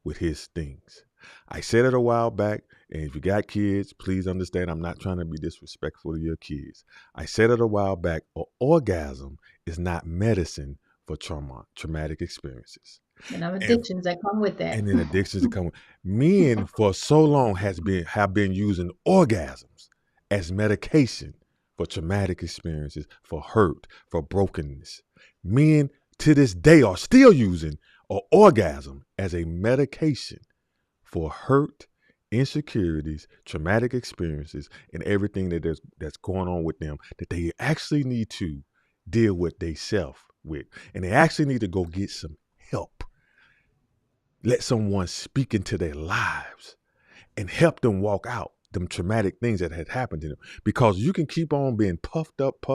[SPEAKER 2] with his things. I said it a while back, and if you got kids, please understand I'm not trying to be disrespectful to your kids. I said it a while back, an orgasm is not medicine for traumatic experiences.
[SPEAKER 3] And addictions that come with that.
[SPEAKER 2] And then addictions that come with men for so long have been using orgasms as medication for traumatic experiences, for hurt, for brokenness. Men to this day are still using an orgasm as a medication for hurt, insecurities, traumatic experiences, and everything that's going on with them that they actually need to deal with themselves with, and they actually need to go get some help. Let someone speak into their lives and help them walk out them traumatic things that had happened to them. Because you can keep on being puffed up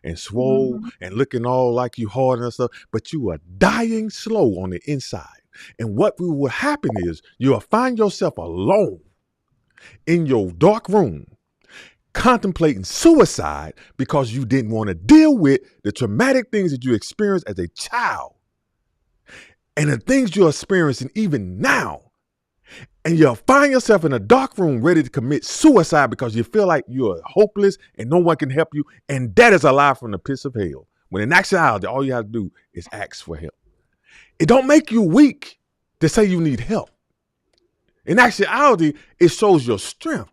[SPEAKER 2] and swole and looking all like you hard and stuff, but you are dying slow on the inside. And what will happen is you'll find yourself alone in your dark room contemplating suicide because you didn't want to deal with the traumatic things that you experienced as a child and the things you're experiencing even now. And you'll find yourself in a dark room ready to commit suicide because you feel like you're hopeless and no one can help you. And that is a lie from the pits of hell. When in actuality, all you have to do is ask for help. It don't make you weak to say you need help. In actuality, it shows your strength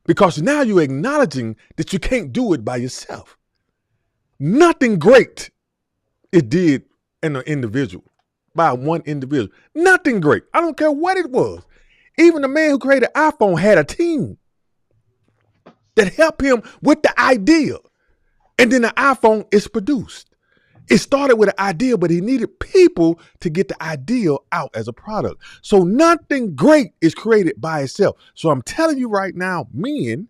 [SPEAKER 2] because now you're acknowledging that you can't do it by yourself. Nothing great it did in an individual, by one individual. Nothing great. I don't care what it was. Even the man who created iPhone had a team that helped him with the idea. And then the iPhone is produced. It started with an idea, but he needed people to get the idea out as a product. So nothing great is created by itself. So I'm telling you right now, men,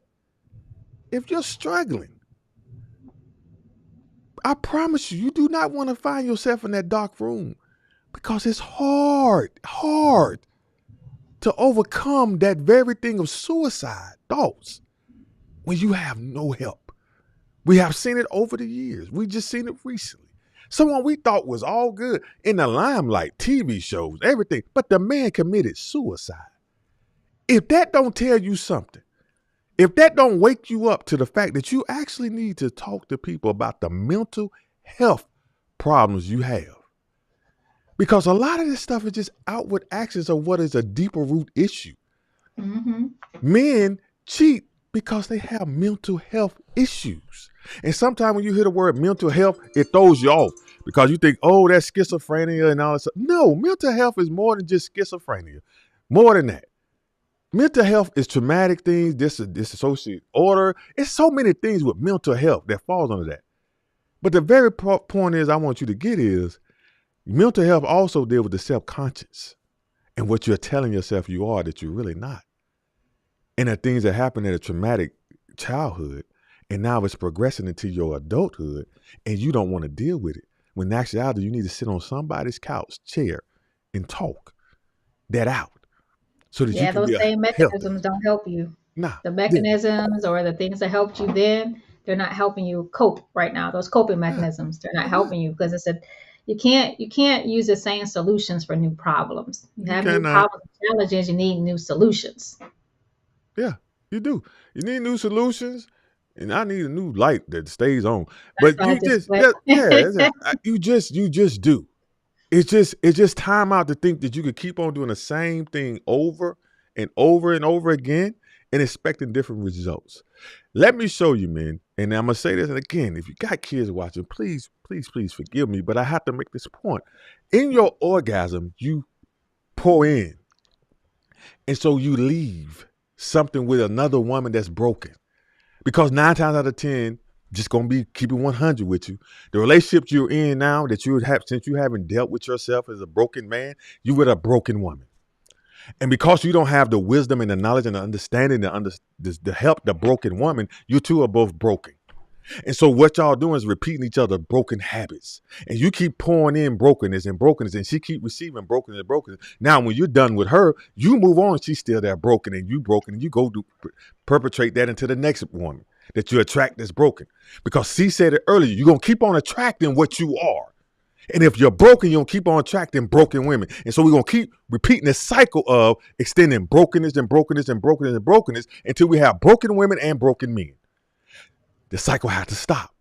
[SPEAKER 2] if you're struggling, I promise you, you do not want to find yourself in that dark room because it's hard to overcome that very thing of suicide thoughts when you have no help. We have seen it over the years. We just seen it recently. Someone we thought was all good in the limelight, TV shows, everything, but the man committed suicide. If that don't tell you something, if that don't wake you up to the fact that you actually need to talk to people about the mental health problems you have, because a lot of this stuff is just outward actions of what is a deeper root issue. Men cheat because they have mental health issues. And sometimes when you hear the word mental health, it throws you off because you think, oh, that's schizophrenia and all that stuff. No, mental health is more than just schizophrenia. More than that. Mental health is traumatic things, dissociative order. It's so many things with mental health that falls under that. But the very point is I want you to get is mental health also deals with the self-conscious and what you're telling yourself you are that you're really not. And the things that happen in a traumatic childhood, and now it's progressing into your adulthood, and you don't want to deal with it. When in actuality, you need to sit on somebody's couch, chair, and talk that out. So that you can
[SPEAKER 3] those
[SPEAKER 2] be
[SPEAKER 3] same mechanisms don't help you.
[SPEAKER 2] Nah.
[SPEAKER 3] The mechanisms or the things that helped you then, they're not helping you cope right now. Those coping mechanisms, they're not helping you because you can't use the same solutions for new problems. You have new problems and challenges, you need new solutions.
[SPEAKER 2] Yeah, you do. You need new solutions, and I need a new light that stays on. But you just do. It's just time out to think that you could keep on doing the same thing over and over and over again and expecting different results. Let me show you, man. And I'm gonna say this again. If you got kids watching, please forgive me, but I have to make this point. In your orgasm, you pour in, and so you leave something with another woman that's broken. Because 9 times out of 10, just gonna be keeping 100 with you. The relationship you're in now that you have, since you haven't dealt with yourself as a broken man, you with a broken woman. And because you don't have the wisdom and the knowledge and the understanding to help the broken woman, you two are both broken. And so what y'all doing is repeating each other's broken habits. And you keep pouring in brokenness, and she keep receiving brokenness. Now, when you're done with her, you move on. She's still there broken, and you go perpetrate that into the next woman that you attract that's broken. Because she said it earlier, you're going to keep on attracting what you are. And if you're broken, you're going to keep on attracting broken women. And so we're going to keep repeating this cycle of extending brokenness and brokenness and brokenness and brokenness until we have broken women and broken men. The cycle has to stop.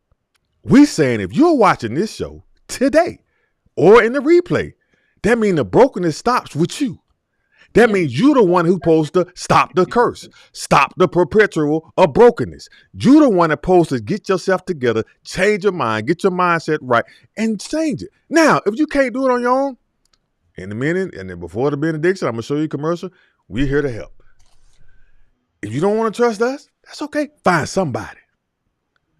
[SPEAKER 2] We're saying if you're watching this show today or in the replay, that means the brokenness stops with you. That means you're the one who's supposed to stop the curse, stop the perpetual of brokenness. You're the one that's supposed to get yourself together, change your mind, get your mindset right, and change it. Now, if you can't do it on your own, in a minute, and then before the benediction, I'm going to show you a commercial. We're here to help. If you don't want to trust us, that's okay. Find somebody.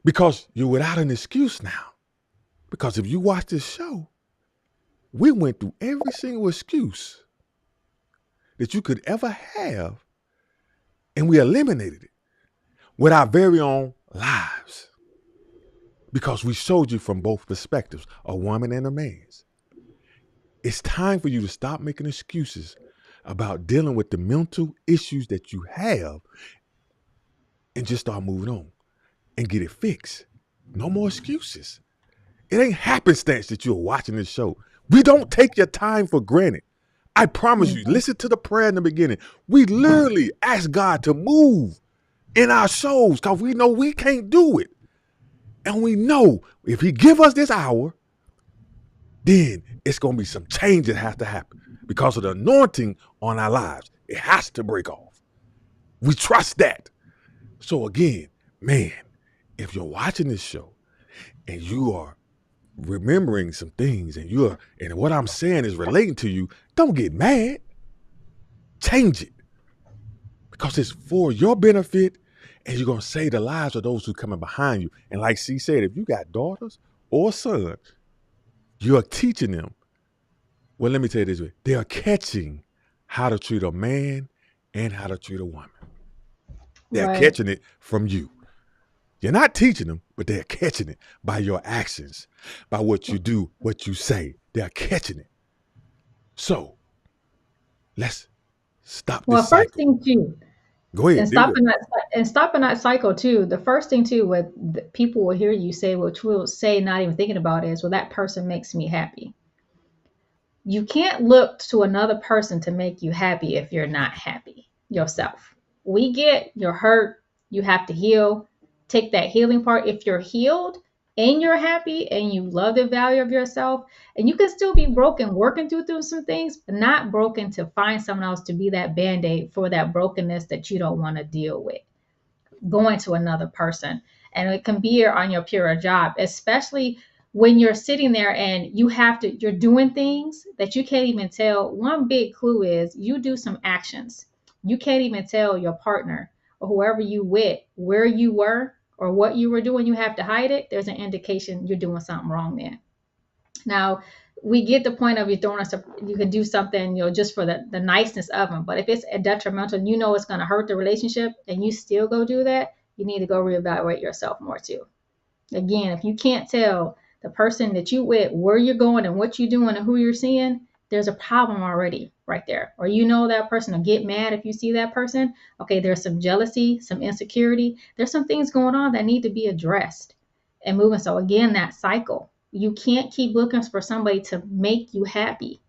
[SPEAKER 2] Because you're without an excuse now. Because if you watch this show, we went through every single excuse that you could ever have, and we eliminated it with our very own lives. Because we showed you from both perspectives, a woman and a man's. It's time for you to stop making excuses about dealing with the mental issues that you have and just start moving on and get it fixed. No more excuses. It ain't happenstance that you're watching this show. We don't take your time for granted. I promise you, listen to the prayer in the beginning. We literally ask God to move in our souls because we know we can't do it. And we know if he give us this hour, then it's going to be some change that has to happen because of the anointing on our lives. It has to break off. We trust that. So again, man, if you're watching this show and you are remembering some things and what I'm saying is relating to you, don't get mad. Change it because it's for your benefit and you're going to save the lives of those who are coming behind you. And like C said, if you got daughters or sons, you're teaching them. Well, let me tell you this way. They are catching how to treat a man and how to treat a woman. They're
[SPEAKER 3] Right.
[SPEAKER 2] catching it from you. You're not teaching them, but they're catching it by your actions, by what you do, what you say. They're catching it. So let's stop
[SPEAKER 3] Well,
[SPEAKER 2] this
[SPEAKER 3] first
[SPEAKER 2] cycle.
[SPEAKER 3] thing too,
[SPEAKER 2] Go ahead.
[SPEAKER 3] and stopping that cycle too. The first thing too, what people will hear you say, which will say, not even thinking about it, is, well, that person makes me happy. You can't look to another person to make you happy if you're not happy yourself. We get you're hurt, you have to heal, take that healing part. If you're healed and you're happy and you love the value of yourself, and you can still be broken, working through some things, but not broken to find someone else to be that band-aid for that brokenness that you don't want to deal with, going to another person. And it can be on your pure job, especially when you're sitting there and you're doing things that you can't even tell. One big clue is you do some actions. You can't even tell your partner or whoever you with where you were or what you were doing. You have to hide it. There's an indication you're doing something wrong there. Now, we get the point of you throwing us, you can do something, just for the niceness of them. But if it's a detrimental, it's going to hurt the relationship and you still go do that, you need to go reevaluate yourself more too. Again, if you can't tell the person that you with where you're going and what you're doing and who you're seeing, there's a problem already right there. Or that person will get mad if you see that person. Okay, there's some jealousy, some insecurity. There's some things going on that need to be addressed and moving. So again, that cycle. You can't keep looking for somebody to make you happy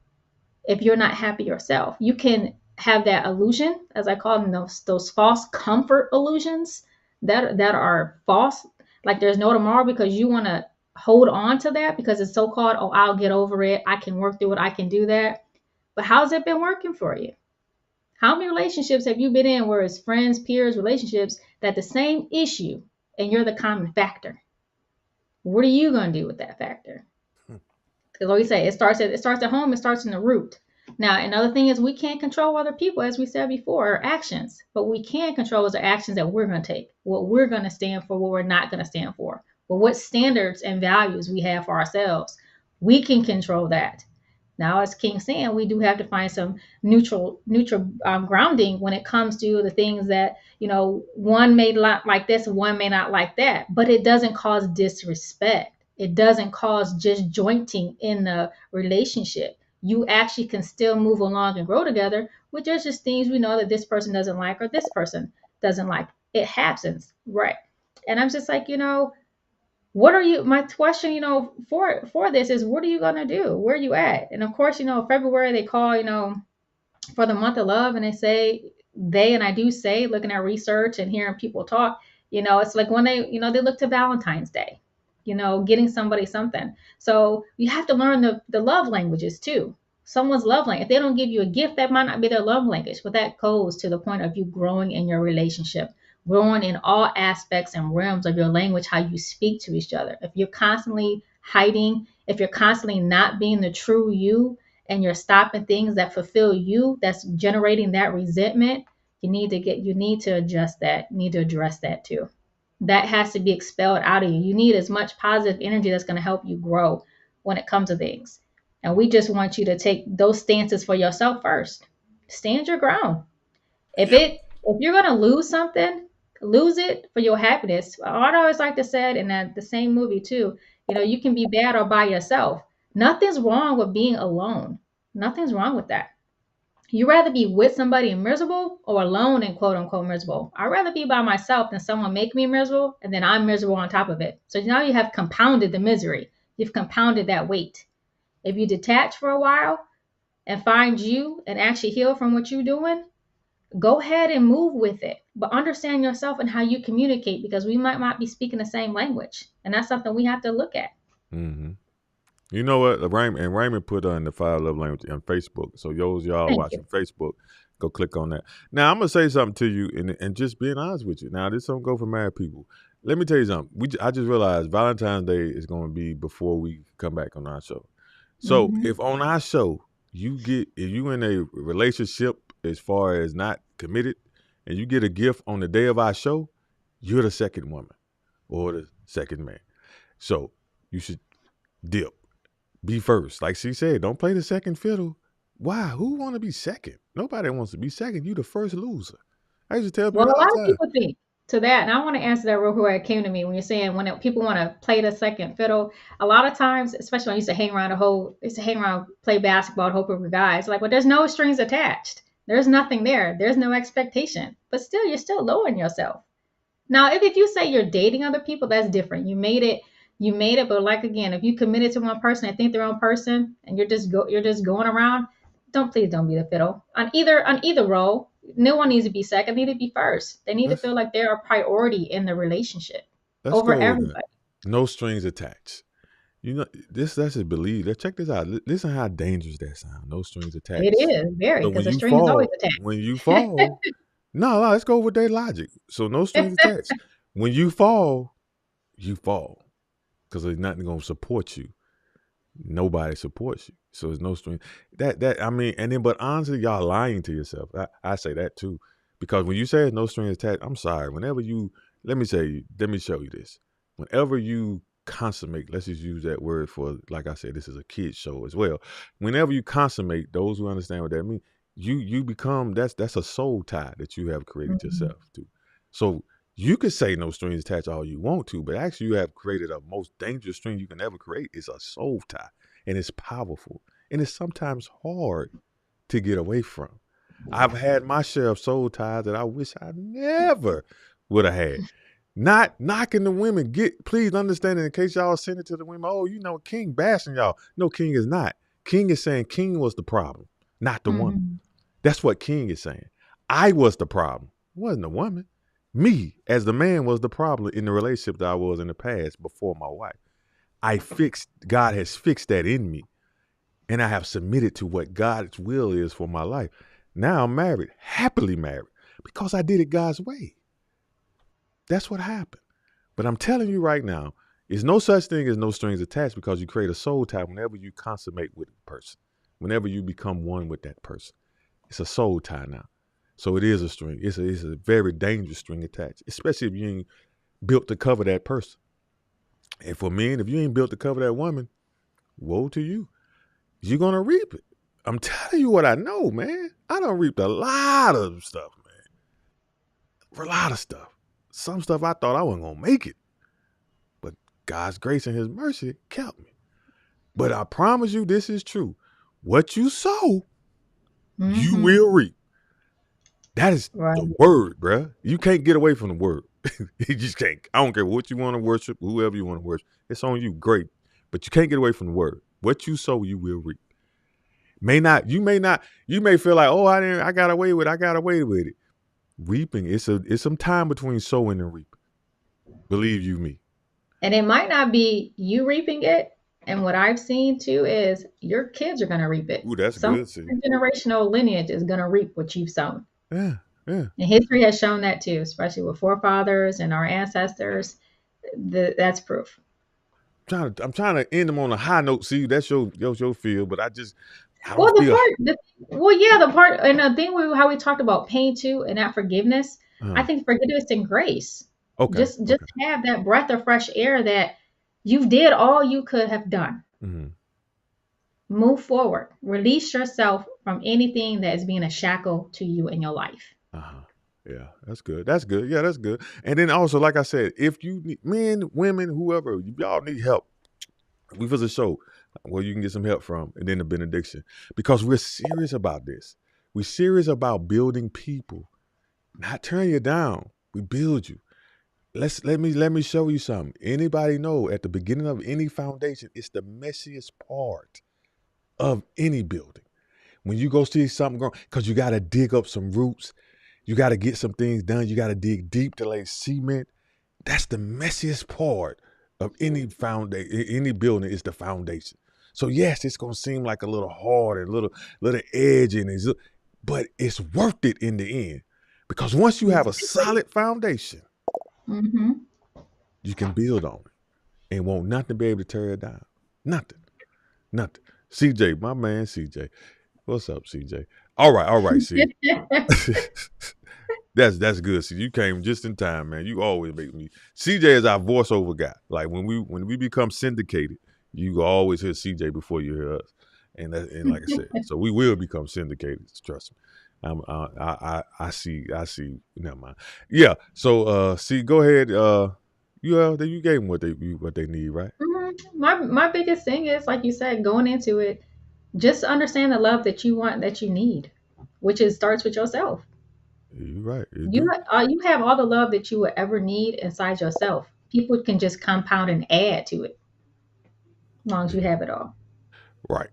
[SPEAKER 3] if you're not happy yourself. You can have that illusion, as I call them, those false comfort illusions that are false. Like there's no tomorrow because you want to hold on to that because it's so-called, oh, I'll get over it. I can work through it. I can do that. But how's it been working for you? How many relationships have you been in where it's friends, peers, relationships that the same issue and you're the common factor? What are you going to do with that factor? Because like we say, it starts at home. It starts in the root. Now, another thing is we can't control other people, as we said before, our actions. But we can control is the actions that we're going to take, what we're going to stand for, what we're not going to stand for. But what standards and values we have for ourselves, we can control that. Now, as King's saying, we do have to find some neutral grounding when it comes to the things that, one may like this, one may not like that, but it doesn't cause disrespect. It doesn't cause disjointing in the relationship. You actually can still move along and grow together, but there's just things we know that this person doesn't like or this person doesn't like. It happens, right? And I'm just like, what are you, my question, for this is, what are you going to do? Where are you at? And of course, February they call, for the month of love, and and I do say, looking at research and hearing people talk, it's like when they look to Valentine's Day, getting somebody something. So you have to learn the love languages too. Someone's love language. If they don't give you a gift, that might not be their love language, but that goes to the point of you growing in your relationship, growing in all aspects and realms of your language, how you speak to each other. If you're constantly hiding, if you're constantly not being the true you, and you're stopping things that fulfill you, that's generating that resentment, you need to adjust that. You need to address that too. that has to be expelled out of you. You need as much positive energy that's going to help you grow when it comes to things. And we just want you to take those stances for yourself first. Stand your ground. If you're gonna lose something, lose it for your happiness. I always like to say it in the same movie too. You can be bad or by yourself. Nothing's wrong with being alone. Nothing's wrong with that. You rather be with somebody and miserable or alone and quote unquote miserable. I'd rather be by myself than someone make me miserable and then I'm miserable on top of it. So now you have compounded the misery. You've compounded that weight. If you detach for a while and find you and actually heal from what you're doing, go ahead and move with it. But understand yourself and how you communicate, because we might not be speaking the same language. And that's something we have to look at.
[SPEAKER 2] Mm-hmm. You know what? Raymond put on the 5 love language on Facebook. So y'all
[SPEAKER 3] Thank
[SPEAKER 2] watching Facebook, go click on that. Now I'm gonna say something to you, and just being honest with you. Now this don't go for married people. Let me tell you something. I just realized Valentine's Day is going to be before we come back on our show. So if on our show if you in a relationship as far as not committed, and you get a gift on the day of our show, you're the second woman or the second man. So you should dip. Be first. Like she said, don't play the second fiddle. Why? Who want to be second? Nobody wants to be second. You the first loser. I used to tell people
[SPEAKER 3] Well, a
[SPEAKER 2] all
[SPEAKER 3] lot
[SPEAKER 2] the
[SPEAKER 3] of
[SPEAKER 2] time.
[SPEAKER 3] people think to that, and I want to answer that real quick. It came to me when you're saying people want to play the second fiddle. A lot of times, especially when I used to hang around, play basketball, with a whole group of guys. Like, well, there's no strings attached. There's nothing there. There's no expectation. But still, you're still lowering yourself. Now, if you say you're dating other people, that's different. You made it. But like again, if you committed to one person, I think their own person, and you're just going around, please don't be the fiddle on either role. No one needs to be second. They need to be first. They need to feel like they're a priority in the relationship
[SPEAKER 2] Let's
[SPEAKER 3] over
[SPEAKER 2] go with
[SPEAKER 3] everybody.
[SPEAKER 2] that. No strings attached. You know, that's a believe. Let's check this out. Listen how dangerous that sounds. No strings attached.
[SPEAKER 3] It is very,
[SPEAKER 2] So
[SPEAKER 3] because the string is always attached.
[SPEAKER 2] when you fall, no, let's go with their logic. So no strings attached. When you fall, because there's nothing gonna support you. Nobody supports you, so there's no string. But honestly, y'all lying to yourself. I say that too, because when you say no strings attached, I'm sorry. Whenever let me show you this. Whenever you consummate, let's just use that word for, like I said, this is a kid's show as well. Whenever you consummate, those who understand what that means, you become, that's a soul tie that you have created yourself to. So you could say no strings attached all you want to, but actually you have created a most dangerous string you can ever create. It's a soul tie, and it's powerful, and it's sometimes hard to get away from. I've had my share of soul ties that I wish I never would have had. Not knocking the women. Please understand it, in case y'all send it to the women. Oh, King bashing y'all. No, King is not. King is saying King was the problem, not the woman. That's what King is saying. I was the problem. It wasn't the woman. Me, as the man, was the problem in the relationship that I was in the past before my wife. God has fixed that in me, and I have submitted to what God's will is for my life. Now I'm married, happily married, because I did it God's way. That's what happened. But I'm telling you right now, there's no such thing as no strings attached, because you create a soul tie whenever you consummate with a person, whenever you become one with that person. It's a soul tie now. So it is a string. It's a very dangerous string attached, especially if you ain't built to cover that person. And for men, if you ain't built to cover that woman, woe to you. You're going to reap it. I'm telling you what I know, man. I done reaped a lot of stuff, man. A lot of stuff. Some stuff I thought I wasn't going to make it. But God's grace and his mercy kept me. But I promise you this is true. What you sow, you will reap. That is the word, bruh. You can't get away from the word. You just can't. I don't care what you want to worship, whoever you want to worship. It's on you, great. But you can't get away from the word. What you sow, you will reap. You may feel like, oh, I got away with it. Reaping, it's some time between sowing and reaping. Believe you me.
[SPEAKER 3] And it might not be you reaping it. And what I've seen too is your kids are going to reap it.
[SPEAKER 2] Ooh, that's
[SPEAKER 3] Some
[SPEAKER 2] good. See.
[SPEAKER 3] generational lineage is going to reap what you've sown.
[SPEAKER 2] Yeah.
[SPEAKER 3] And history has shown that too, especially with forefathers and our ancestors. That's proof.
[SPEAKER 2] I'm trying to end them on a high note. See, that's your field, but the
[SPEAKER 3] part and the thing how we talked about pain too, and that forgiveness. I think forgiveness and grace
[SPEAKER 2] Okay.
[SPEAKER 3] Just have that breath of fresh air that you did all you could have done.
[SPEAKER 2] Mm-hmm.
[SPEAKER 3] Move forward. Release yourself from anything that is being a shackle to you in your life.
[SPEAKER 2] Uh-huh. Yeah, that's good. That's good. Yeah, that's good. And then also, like I said, if you need, men, women, whoever, y'all need help, we was a show where you can get some help from, and then the benediction, because we're serious about this. We're serious about building people, not tearing you down. We build you. Let me show you something. Anybody know at the beginning of any foundation, it's the messiest part of any building. When you go see something growing, because you got to dig up some roots, you got to get some things done. You got to dig deep to lay cement. That's the messiest part of any foundation. Any building is the foundation. So yes, it's gonna seem like a little hard and little edge in it, but it's worth it in the end, because once you have a solid foundation,
[SPEAKER 3] Mm-hmm.
[SPEAKER 2] you can build on it and won't nothing be able to tear it down. Nothing. CJ, my man, CJ. What's up, CJ? All right, C. That's good. See, you came just in time, man. You always make me. CJ is our voiceover guy. Like when we become syndicated, you always hear CJ before you hear us. And like I said, so we will become syndicated. Trust me. I see. Never mind. Yeah. So see, go ahead. You gave them what they need, right?
[SPEAKER 3] Mm-hmm. My biggest thing is, like you said, going into it, just understand the love that you want, that you need, which starts with yourself.
[SPEAKER 2] You're right.
[SPEAKER 3] You have all the love that you would ever need inside yourself. People can just compound and add to it, as long as you have it all.
[SPEAKER 2] Right.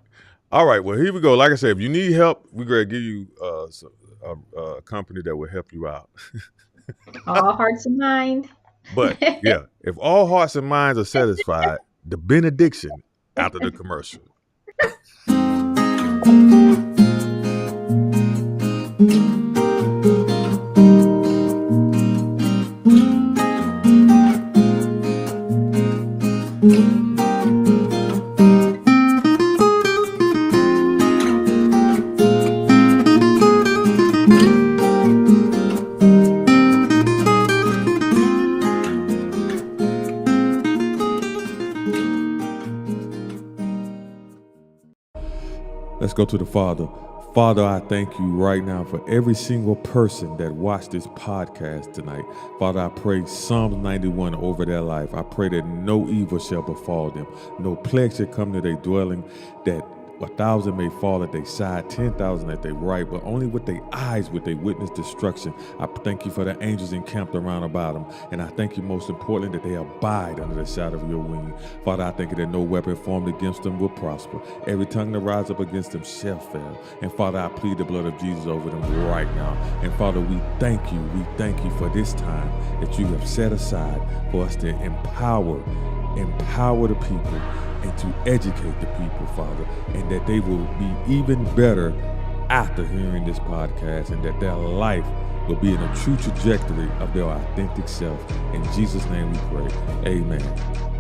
[SPEAKER 2] All right. Well, here we go. Like I said, if you need help, we're gonna give you a company that will help you out.
[SPEAKER 3] All hearts and mind.
[SPEAKER 2] But yeah, if all hearts and minds are satisfied, the benediction after the commercial. Let's go to the Father. Father, I thank you right now for every single person that watched this podcast tonight. Father, I pray Psalms 91 over their life. I pray that no evil shall befall them. No plague shall come to their dwelling, that 1,000 may fall at their side, 10,000 at their right, but only with their eyes would they witness destruction. I thank you for the angels encamped around about them, and I thank you most importantly that they abide under the shadow of your wing. Father, I thank you that no weapon formed against them will prosper. Every tongue that rises up against them shall fail. And Father, I plead the blood of Jesus over them right now. And Father, we thank you for this time that you have set aside for us to empower the people and to educate the people, Father, and that they will be even better after hearing this podcast, and that their life will be in a true trajectory of their authentic self. In Jesus' name we pray. Amen.